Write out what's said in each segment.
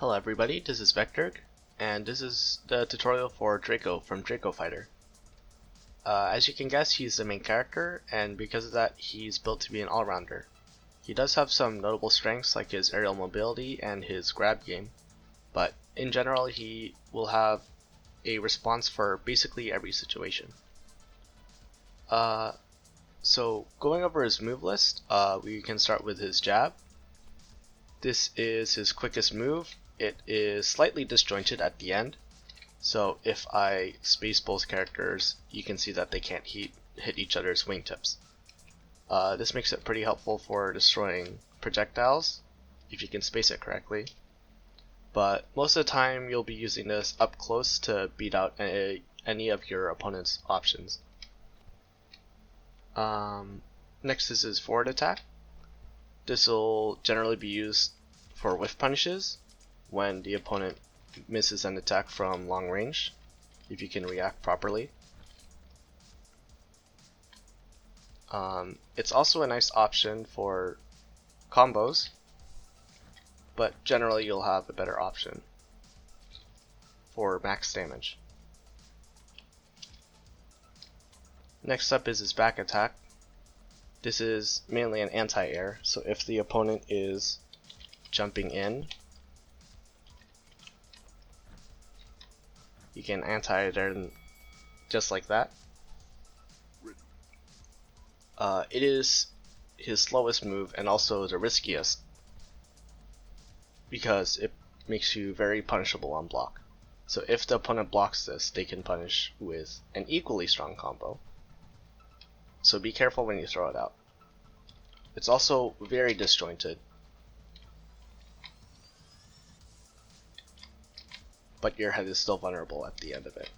Hello everybody, this is Vector, and this is the tutorial for Draco from DracoFighter. As you can guess, he's the main character, and because of that, he's built to be an all-rounder. He does have some notable strengths like his aerial mobility and his grab game, but in general he will have a response for basically every situation. So going over his move list, we can start with his jab. This is his quickest move. It is slightly disjointed at the end, so if I space both characters, you can see that they can't hit each other's wingtips. This makes it pretty helpful for destroying projectiles, if you can space it correctly. But most of the time you'll be using this up close to beat out any of your opponent's options. Next is his forward attack. This will generally be used for whiff punishes when the opponent misses an attack from long range, if you can react properly. It's also a nice option for combos, but generally you'll have a better option for max damage. Next up is his back attack. This is mainly an anti-air, so if the opponent is jumping in, you can anti-air them just like that. It is his slowest move and also the riskiest because it makes you very punishable on block. So if the opponent blocks this, they can punish with an equally strong combo. So be careful when you throw it out. It's also very disjointed, but your head is still vulnerable at the end of it.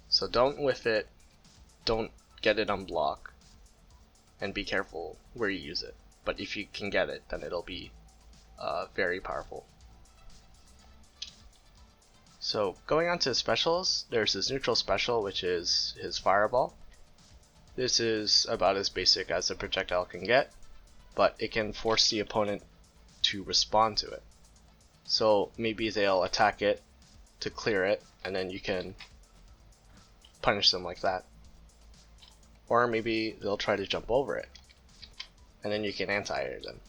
So don't whiff it, don't get it on block, and be careful where you use it. But if you can get it, then it'll be very powerful. So going on to his specials, there's his neutral special, which is his fireball. This is about as basic as a projectile can get, but it can force the opponent to respond to it. So maybe they'll attack it to clear it, and then you can punish them like that. Or maybe they'll try to jump over it, and then you can anti-air them.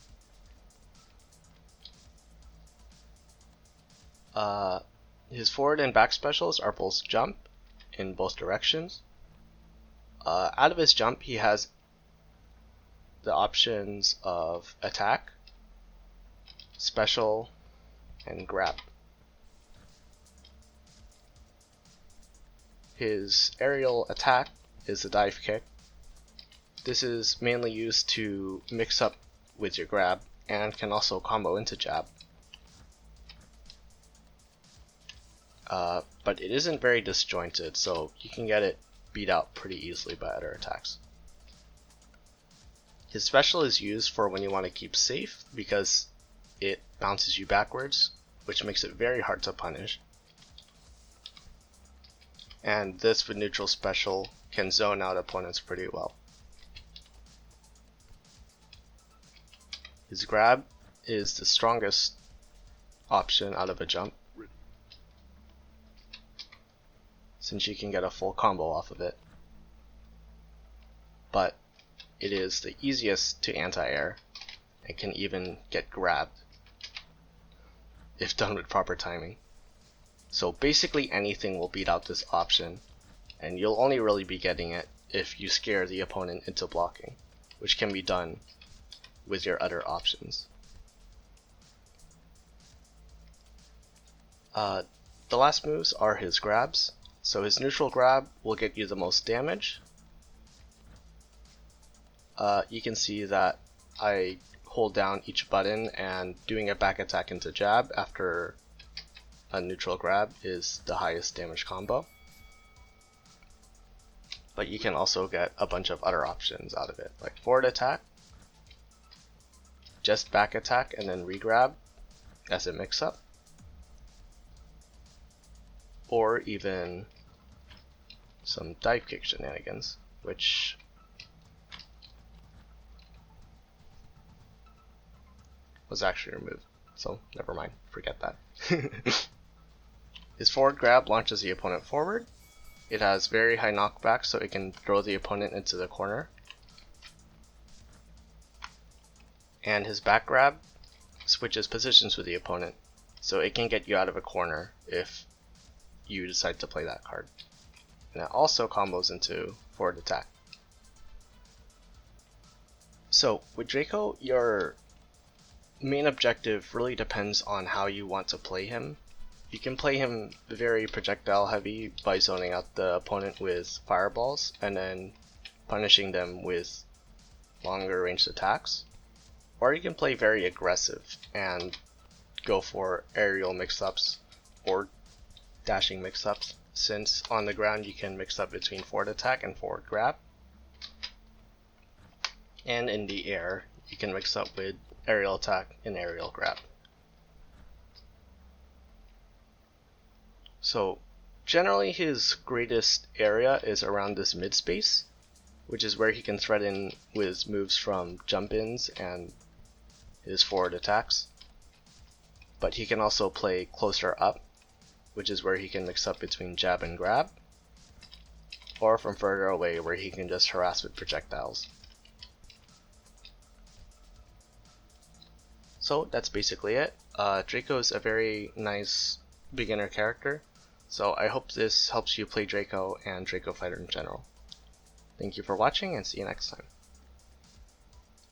His forward and back specials are both jump in both directions. Out of his jump, he has the options of attack, special, and grab. His aerial attack is the dive kick. This is mainly used to mix up with your grab and can also combo into jab. But it isn't very disjointed, so you can get it beat out pretty easily by other attacks. His special is used for when you want to keep safe because it bounces you backwards, which makes it very hard to punish. And this with neutral special can zone out opponents pretty well. His grab is the strongest option out of a jump, since you can get a full combo off of it. But it is the easiest to anti-air and can even get grabbed if done with proper timing. So basically anything will beat out this option, and you'll only really be getting it if you scare the opponent into blocking, which can be done with your other options. The last moves are his grabs. So his neutral grab will get you the most damage. You can see that I hold down each button, and doing a back attack into jab after a neutral grab is the highest damage combo. But you can also get a bunch of other options out of it, like forward attack, just back attack and then re-grab as a mix-up, or even some dive kick shenanigans, which was actually removed. so never mind, forget that. His forward grab launches the opponent forward. It has very high knockback, so it can throw the opponent into the corner. And his back grab switches positions with the opponent, so it can get you out of a corner if you decide to play that card. And it also combos into forward attack. So with Draco, your main objective really depends on how you want to play him. You can play him very projectile heavy by zoning out the opponent with fireballs and then punishing them with longer ranged attacks. Or you can play very aggressive and go for aerial mix-ups or dashing mix-ups, since on the ground you can mix up between forward attack and forward grab. And in the air, you can mix up with aerial attack and aerial grab. So generally his greatest area is around this mid space, which is where he can threaten with moves from jump-ins and his forward attacks. But he can also play closer up, which is where he can mix up between jab and grab, or from further away where he can just harass with projectiles. So that's basically it. Draco is a very nice beginner character, so I hope this helps you play Draco and DracoFighter in general. Thank you for watching, and see you next time.